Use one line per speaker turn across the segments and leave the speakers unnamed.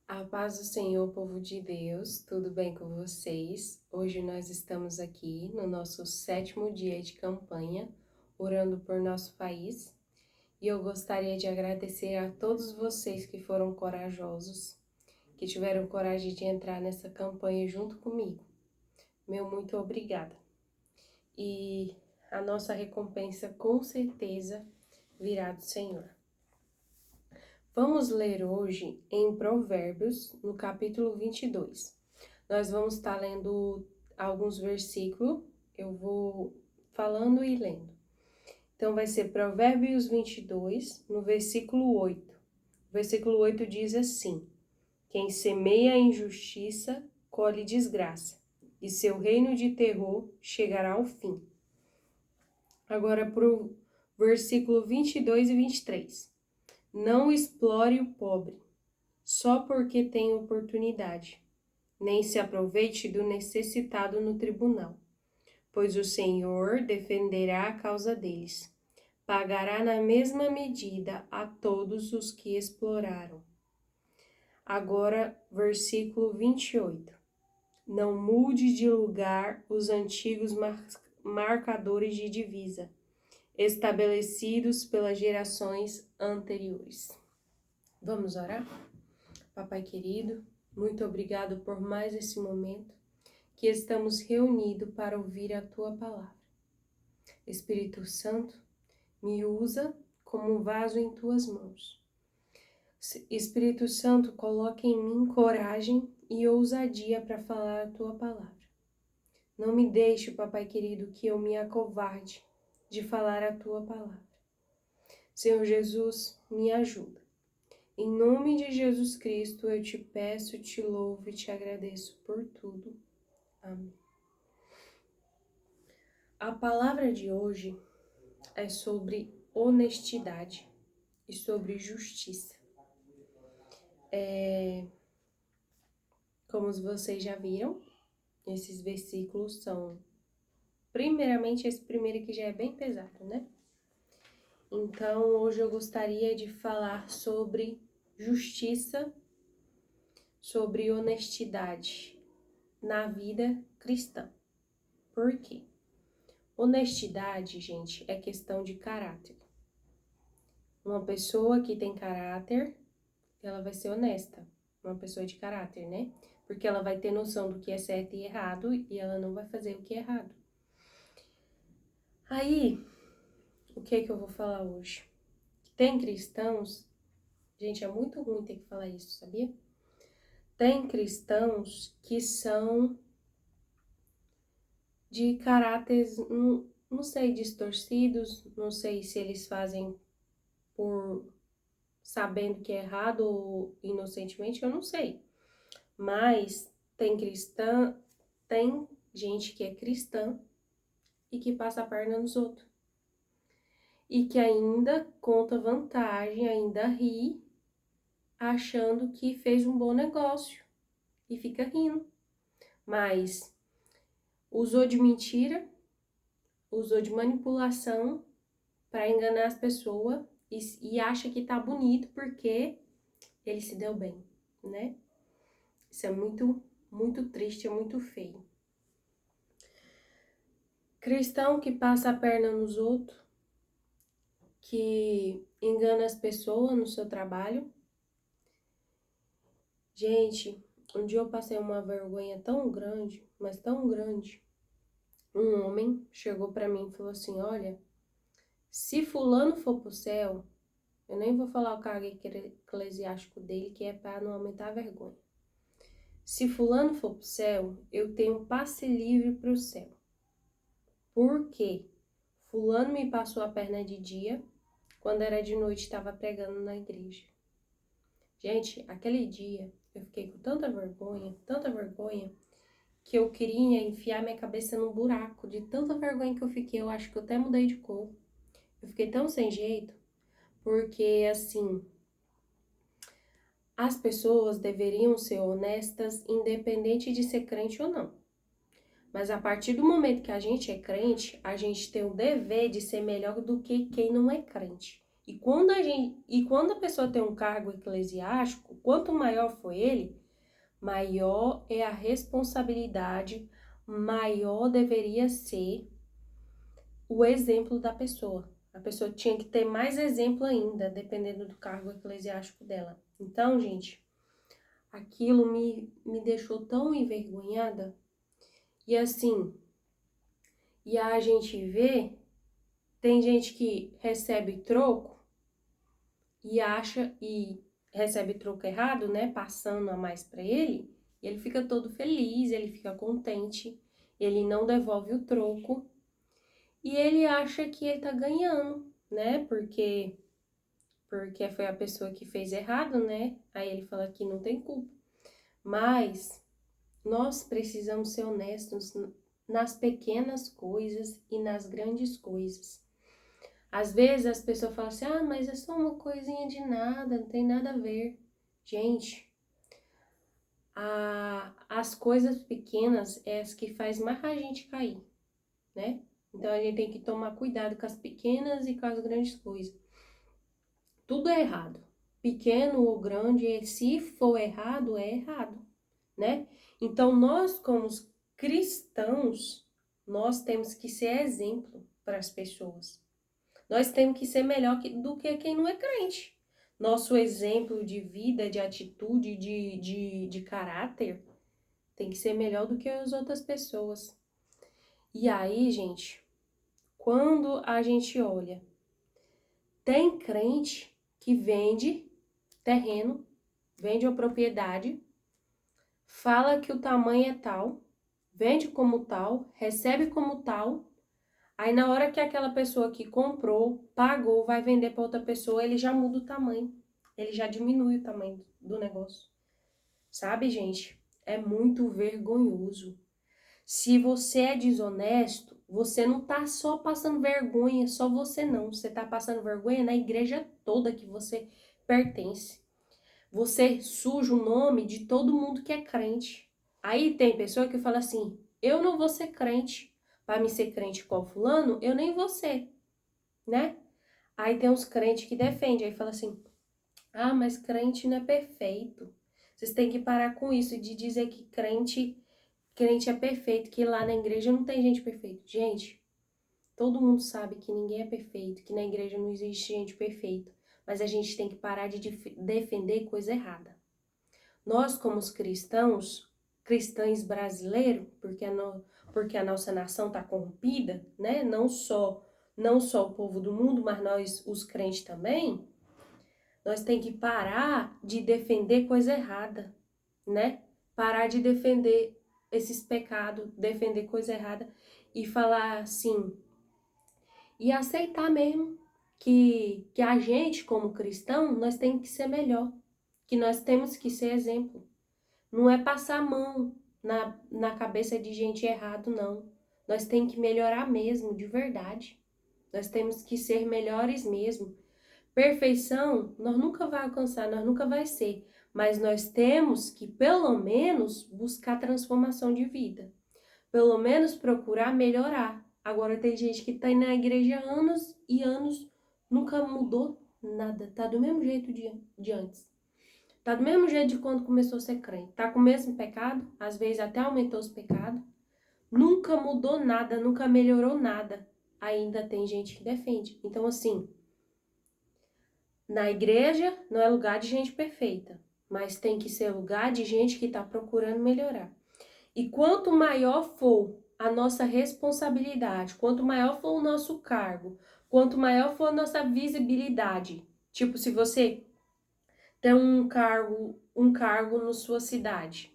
A paz do Senhor, povo de Deus, tudo bem com vocês? Hoje nós estamos aqui no nosso 7º dia de campanha, orando por nosso país. E eu gostaria de agradecer a todos vocês que foram corajosos, que tiveram coragem de entrar nessa campanha junto comigo. Meu muito obrigada. E a nossa recompensa com certeza virá do Senhor. Vamos ler hoje em Provérbios, no capítulo 22. Nós vamos estar lendo alguns versículos, eu vou falando e lendo. Então, vai ser Provérbios 22, no versículo 8. O versículo 8 diz assim: Quem semeia a injustiça, colhe desgraça, e seu reino de terror chegará ao fim. Agora, para o versículo 22 e 23. Não explore o pobre, só porque tem oportunidade, nem se aproveite do necessitado no tribunal, pois o Senhor defenderá a causa deles, pagará na mesma medida a todos os que exploraram. Agora, versículo 28. Não mude de lugar os antigos marcadores de divisa, estabelecidos pelas gerações anteriores. Vamos orar? Papai querido, muito obrigado por mais esse momento que estamos reunidos para ouvir a Tua palavra. Espírito Santo, me usa como um vaso em Tuas mãos. Espírito Santo, coloque em mim coragem e ousadia para falar a Tua palavra. Não me deixe, Papai querido, que eu me acovarde de falar a Tua palavra. Senhor Jesus, me ajuda. Em nome de Jesus Cristo, eu te peço, te louvo e te agradeço por tudo. Amém. A palavra de hoje é sobre honestidade e sobre justiça. Como vocês já viram, esses versículos são, primeiramente, esse primeiro aqui já é bem pesado, né? Então, hoje eu gostaria de falar sobre justiça, sobre honestidade na vida cristã. Por quê? Honestidade, gente, é questão de caráter. Uma pessoa que tem caráter, ela vai ser honesta. Uma pessoa de caráter, né? Porque ela vai ter noção do que é certo e errado e ela não vai fazer o que é errado. Aí, o que é que eu vou falar hoje? Tem cristãos, gente, é muito ruim ter que falar isso, sabia? Tem cristãos que são de caráteres, não sei, distorcidos, não sei se eles fazem por sabendo que é errado ou inocentemente, eu não sei. Mas tem gente que é cristã e que passa a perna nos outros. E que ainda conta vantagem, ainda ri, achando que fez um bom negócio. E fica rindo. Mas usou de mentira, usou de manipulação para enganar as pessoas e acha que tá bonito porque ele se deu bem, né? Isso é muito, muito triste, é muito feio. Cristão que passa a perna nos outros, que engana as pessoas no seu trabalho. Gente, um dia eu passei uma vergonha tão grande, mas tão grande. Um homem chegou pra mim e falou assim: olha, se fulano for pro céu, eu nem vou falar o cargo eclesiástico dele, que é para não aumentar a vergonha. Se fulano for pro céu, eu tenho passe livre pro céu. Por quê? Fulano me passou a perna de dia, quando era de noite estava pregando na igreja. Gente, aquele dia eu fiquei com tanta vergonha, que eu queria enfiar minha cabeça num buraco. De tanta vergonha que eu fiquei, eu acho que eu até mudei de cor. Eu fiquei tão sem jeito, porque assim, as pessoas deveriam ser honestas, independente de ser crente ou não. Mas a partir do momento que a gente é crente, a gente tem o dever de ser melhor do que quem não é crente. E quando a pessoa tem um cargo eclesiástico, quanto maior for ele, maior é a responsabilidade, maior deveria ser o exemplo da pessoa. A pessoa tinha que ter mais exemplo ainda, dependendo do cargo eclesiástico dela. Então, gente, aquilo me deixou tão envergonhada. E assim, e a gente vê, tem gente que recebe troco e acha e recebe troco errado, né? Passando a mais para ele, e ele fica todo feliz, ele fica contente, ele não devolve o troco e ele acha que ele tá ganhando, né? Porque foi a pessoa que fez errado, né? Aí ele fala que não tem culpa. Mas nós precisamos ser honestos nas pequenas coisas e nas grandes coisas. Às vezes as pessoas falam assim, ah, mas é só uma coisinha de nada, não tem nada a ver. Gente, as coisas pequenas é as que faz mais a gente cair, né? Então a gente tem que tomar cuidado com as pequenas e com as grandes coisas. Tudo é errado. Pequeno ou grande, se for errado, é errado, né? Então nós, como cristãos, nós temos que ser exemplo para as pessoas. Nós temos que ser melhor do que quem não é crente. Nosso exemplo de vida, de atitude, de caráter tem que ser melhor do que as outras pessoas. E aí, gente, quando a gente olha, tem crente que vende terreno, vende uma propriedade, fala que o tamanho é tal, vende como tal, recebe como tal. Aí na hora que aquela pessoa que comprou, pagou, vai vender para outra pessoa, ele já muda o tamanho. Ele já diminui o tamanho do negócio. Sabe, gente? É muito vergonhoso. Se você é desonesto, você não tá só passando vergonha, só você não. Você tá passando vergonha na igreja toda que você pertence. Você suja o nome de todo mundo que é crente. Aí tem pessoa que fala assim, eu não vou ser crente. Para me ser crente igual fulano, eu nem vou ser, né? Aí tem uns crentes que defendem, aí fala assim, ah, mas crente não é perfeito. Vocês têm que parar com isso de dizer que crente é perfeito, que lá na igreja não tem gente perfeita. Gente, todo mundo sabe que ninguém é perfeito, que na igreja não existe gente perfeita. Mas a gente tem que parar de defender coisa errada. Nós, como os cristãos brasileiros, porque a nossa nação está corrompida, né? Não só o povo do mundo, mas nós, os crentes também, nós tem que parar de defender coisa errada, né? Parar de defender esses pecados, defender coisa errada e falar assim, e aceitar mesmo que a gente, como cristão, nós temos que ser melhor, que nós temos que ser exemplo. Não é passar a mão na cabeça de gente errado, não. Nós temos que melhorar mesmo, de verdade. Nós temos que ser melhores mesmo. Perfeição, nós nunca vai alcançar, nós nunca vai ser. Mas nós temos que, pelo menos, buscar transformação de vida. Pelo menos procurar melhorar. Agora tem gente que está na igreja há anos e anos, nunca mudou nada. Tá do mesmo jeito de antes. Tá do mesmo jeito de quando começou a ser crente. Tá com o mesmo pecado, às vezes até aumentou os pecados. Nunca mudou nada, nunca melhorou nada. Ainda tem gente que defende. Então, assim, na igreja não é lugar de gente perfeita, mas tem que ser lugar de gente que está procurando melhorar. E quanto maior for a nossa responsabilidade, quanto maior for o nosso cargo, quanto maior for a nossa visibilidade, tipo, se você tem um cargo na sua cidade,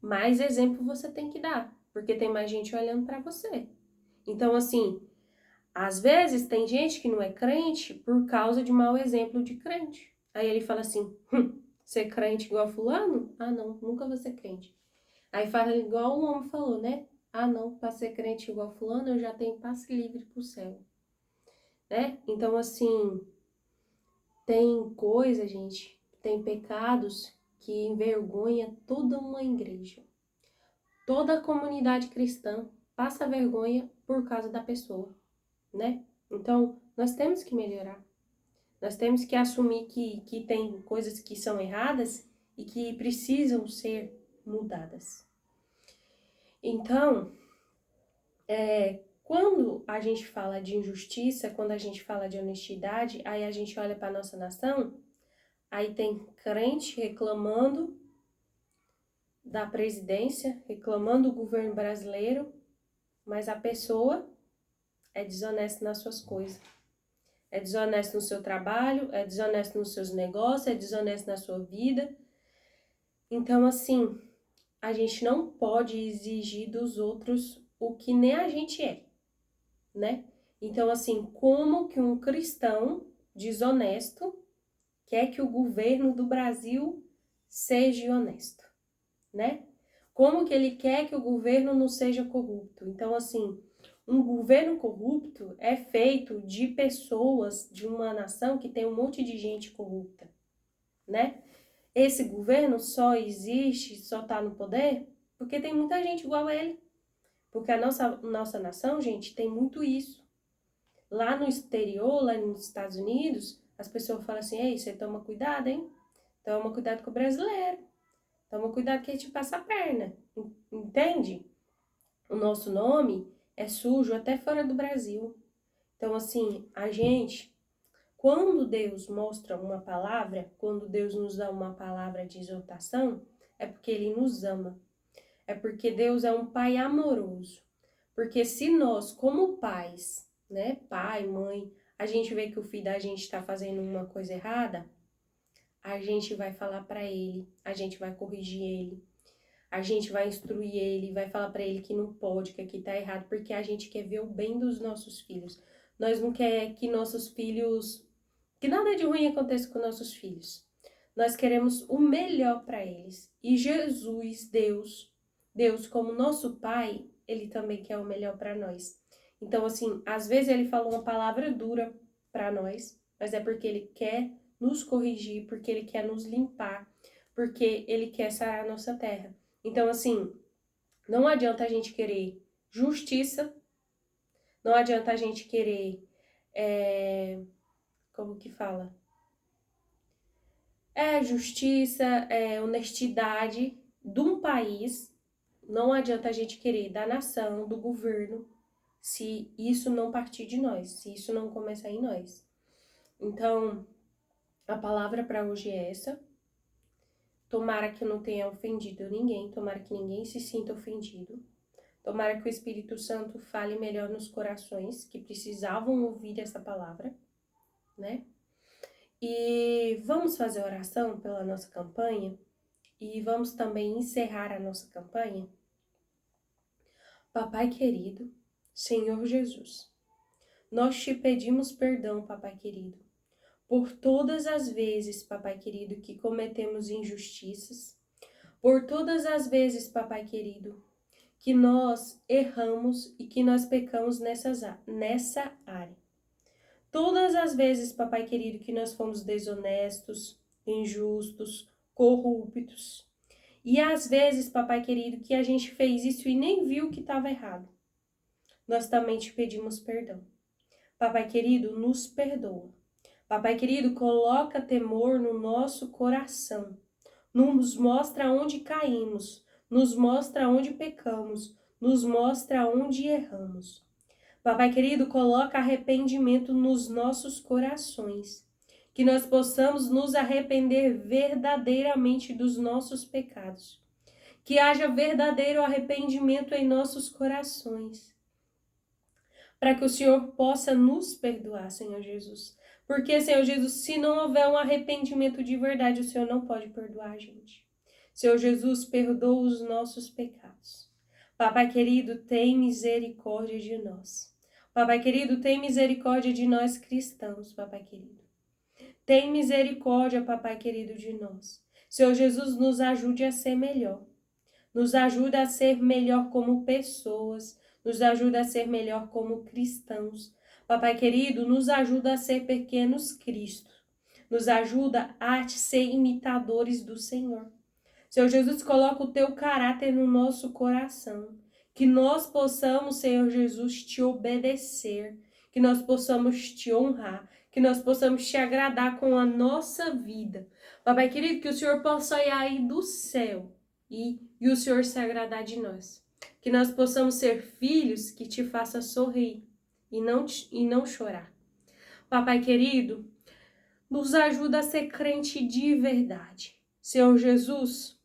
mais exemplo você tem que dar, porque tem mais gente olhando para você. Então, assim, às vezes tem gente que não é crente por causa de mau exemplo de crente. Aí ele fala assim, ser crente igual fulano? Ah, não, nunca vou ser crente. Aí fala igual o homem falou, né? Ah, não, para ser crente igual fulano, eu já tenho passe livre pro céu, né? Então, assim, tem coisa, gente, tem pecados que envergonha toda uma igreja. Toda a comunidade cristã passa vergonha por causa da pessoa, né? Então, Nós temos que melhorar. Nós temos que assumir que tem coisas que são erradas e que precisam ser mudadas. Então, quando a gente fala de injustiça, quando a gente fala de honestidade, aí a gente olha para a nossa nação, aí tem crente reclamando da presidência, reclamando do governo brasileiro, mas a pessoa é desonesta nas suas coisas. É desonesto no seu trabalho, é desonesto nos seus negócios, é desonesto na sua vida. Então, assim, a gente não pode exigir dos outros o que nem a gente é, né? Então, assim, como que um cristão desonesto quer que o governo do Brasil seja honesto, né? Como que ele quer que o governo não seja corrupto? Então, assim, um governo corrupto é feito de pessoas de uma nação que tem um monte de gente corrupta, né? Esse governo só existe, só tá no poder, porque tem muita gente igual a ele. Porque a nossa nação, gente, tem muito isso. Lá no exterior, lá nos Estados Unidos, as pessoas falam assim, ei, você toma cuidado, hein? Toma cuidado com o brasileiro. Toma cuidado que ele te passa a perna. Entende? O nosso nome é sujo até fora do Brasil. Então, assim, a gente, quando Deus mostra uma palavra, quando Deus nos dá uma palavra de exortação, é porque Ele nos ama. É porque Deus é um Pai amoroso. Porque se nós, como pais, né, pai, mãe, a gente vê que o filho da gente está fazendo uma coisa errada, a gente vai falar para ele, a gente vai corrigir ele, a gente vai instruir ele, vai falar para ele que não pode, que aqui tá errado, porque a gente quer ver o bem dos nossos filhos. Nós não queremos que nossos filhos, que nada de ruim aconteça com nossos filhos. Nós queremos o melhor para eles. E Jesus, Deus como nosso Pai, Ele também quer o melhor para nós. Então, assim, às vezes Ele fala uma palavra dura para nós, mas é porque Ele quer nos corrigir, porque Ele quer nos limpar, porque Ele quer sarar a nossa terra. Então, assim, não adianta a gente querer justiça, não adianta a gente querer, como que fala? Justiça, honestidade de um país, não adianta a gente querer da nação, do governo, se isso não partir de nós, se isso não começar em nós. Então, a palavra para hoje é essa. Tomara que eu não tenha ofendido ninguém, tomara que ninguém se sinta ofendido. Tomara que o Espírito Santo fale melhor nos corações que precisavam ouvir essa palavra, né? E vamos fazer oração pela nossa campanha e vamos também encerrar a nossa campanha. Papai querido, Senhor Jesus, nós te pedimos perdão, papai querido, por todas as vezes, papai querido, que cometemos injustiças, por todas as vezes, papai querido, que nós erramos e que nós pecamos nessa área. Todas as vezes, papai querido, que nós fomos desonestos, injustos, corruptos. E às vezes, papai querido, que a gente fez isso e nem viu que estava errado. Nós também te pedimos perdão. Papai querido, nos perdoa. Papai querido, coloca temor no nosso coração. Nos mostra onde caímos, nos mostra onde pecamos, nos mostra onde erramos. Papai querido, coloca arrependimento nos nossos corações, que nós possamos nos arrepender verdadeiramente dos nossos pecados, que haja verdadeiro arrependimento em nossos corações, para que o Senhor possa nos perdoar, Senhor Jesus. Porque, Senhor Jesus, se não houver um arrependimento de verdade, o Senhor não pode perdoar a gente. Senhor Jesus, perdoa os nossos pecados. Papai querido, tem misericórdia de nós. Papai querido, tem misericórdia de nós cristãos, papai querido. Tem misericórdia, papai querido, de nós. Senhor Jesus, nos ajude a ser melhor. Nos ajuda a ser melhor como pessoas. Nos ajuda a ser melhor como cristãos. Papai querido, nos ajuda a ser pequenos Cristos. Nos ajuda a ser imitadores do Senhor. Senhor Jesus, coloca o teu caráter no nosso coração. Que nós possamos, Senhor Jesus, te obedecer. Que que nós possamos te honrar, que nós possamos te agradar com a nossa vida. Papai querido, que o Senhor possa olhar aí do céu e o Senhor se agradar de nós. Que nós possamos ser filhos que te façam sorrir e não chorar. Papai querido, nos ajuda a ser crente de verdade. Senhor Jesus,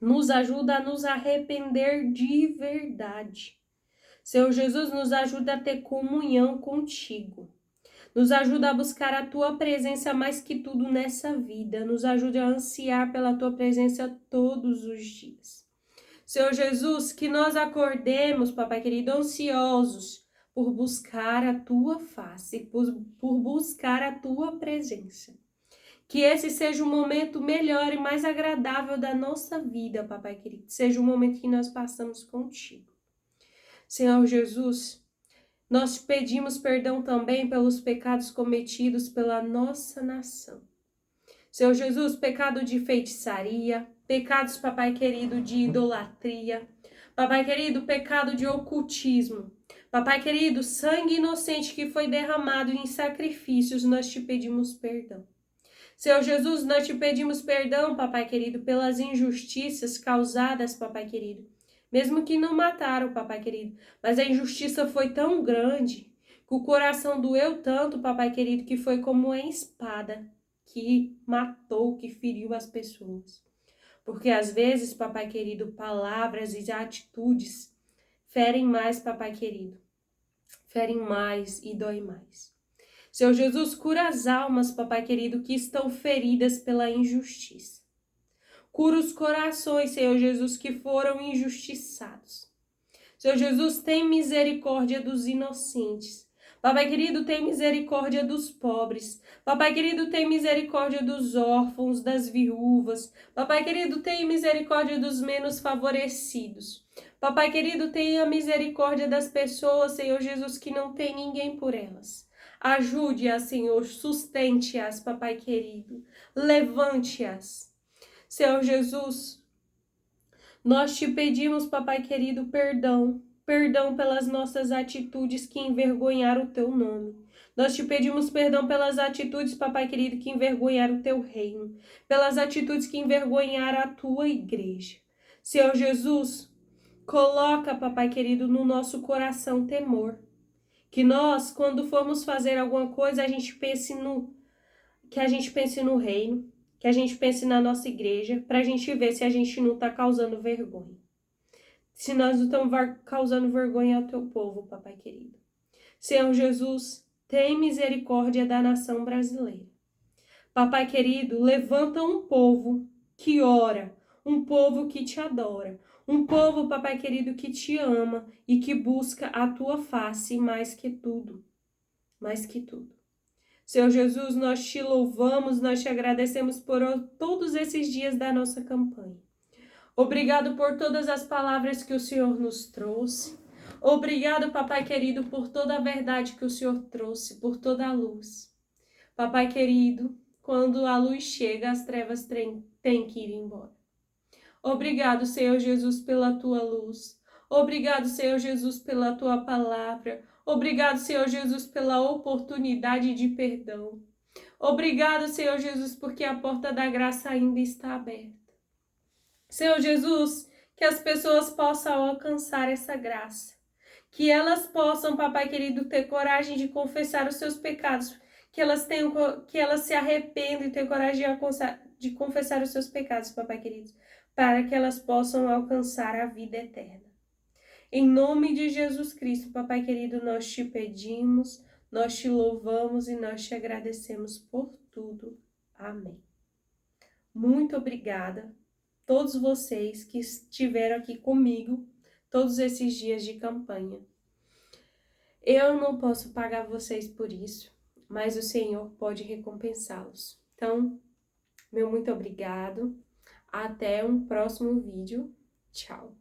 nos ajuda a nos arrepender de verdade. Senhor Jesus, nos ajuda a ter comunhão contigo. Nos ajuda a buscar a tua presença mais que tudo nessa vida. Nos ajuda a ansiar pela tua presença todos os dias. Senhor Jesus, que nós acordemos, papai querido, ansiosos por buscar a tua face, por buscar a tua presença. Que esse seja o momento melhor e mais agradável da nossa vida, papai querido. Seja o momento que nós passamos contigo. Senhor Jesus, nós te pedimos perdão também pelos pecados cometidos pela nossa nação. Senhor Jesus, pecado de feitiçaria, pecados, papai querido, de idolatria, papai querido, pecado de ocultismo. Papai querido, sangue inocente que foi derramado em sacrifícios, nós te pedimos perdão. Senhor Jesus, nós te pedimos perdão, papai querido, pelas injustiças causadas, papai querido. Mesmo que não mataram, papai querido, mas a injustiça foi tão grande que o coração doeu tanto, papai querido, que foi como uma espada que matou, que feriu as pessoas. Porque às vezes, papai querido, palavras e atitudes ferem mais, papai querido. Ferem mais e dói mais. Senhor Jesus, cura as almas, papai querido, que estão feridas pela injustiça. Cura os corações, Senhor Jesus, que foram injustiçados. Senhor Jesus, tem misericórdia dos inocentes. Papai querido, tem misericórdia dos pobres. Papai querido, tem misericórdia dos órfãos, das viúvas. Papai querido, tem misericórdia dos menos favorecidos. Papai querido, tenha misericórdia das pessoas, Senhor Jesus, que não tem ninguém por elas. Ajude-as, Senhor, sustente-as, papai querido. Levante-as. Senhor Jesus, nós te pedimos, papai querido, perdão. Perdão pelas nossas atitudes que envergonharam o teu nome. Nós te pedimos perdão pelas atitudes, papai querido, que envergonharam o teu reino. Pelas atitudes que envergonharam a tua igreja. Senhor Jesus, coloca, papai querido, no nosso coração temor. Que nós, quando formos fazer alguma coisa, a gente pense no reino, que a gente pense na nossa igreja, para a gente ver se a gente não está causando vergonha. Se nós não estamos causando vergonha ao teu povo, papai querido. Senhor Jesus, tem misericórdia da nação brasileira. Papai querido, levanta um povo que ora, um povo que te adora, um povo, papai querido, que te ama e que busca a tua face mais que tudo. Mais que tudo. Senhor Jesus, nós te louvamos, nós te agradecemos por todos esses dias da nossa campanha. Obrigado por todas as palavras que o Senhor nos trouxe. Obrigado, papai querido, por toda a verdade que o Senhor trouxe, por toda a luz. Papai querido, quando a luz chega, as trevas têm que ir embora. Obrigado, Senhor Jesus, pela tua luz. Obrigado, Senhor Jesus, pela tua palavra. Obrigado, Senhor Jesus, pela oportunidade de perdão. Obrigado, Senhor Jesus, porque a porta da graça ainda está aberta. Senhor Jesus, que as pessoas possam alcançar essa graça. Que elas possam, papai querido, ter coragem de confessar os seus pecados. Que elas se arrependam e tenham coragem de confessar os seus pecados, papai querido, para que elas possam alcançar a vida eterna. Em nome de Jesus Cristo, papai querido, nós te pedimos, nós te louvamos e nós te agradecemos por tudo. Amém. Muito obrigada a todos vocês que estiveram aqui comigo todos esses dias de campanha. Eu não posso pagar vocês por isso, mas o Senhor pode recompensá-los. Então, meu muito obrigado. Até um próximo vídeo. Tchau.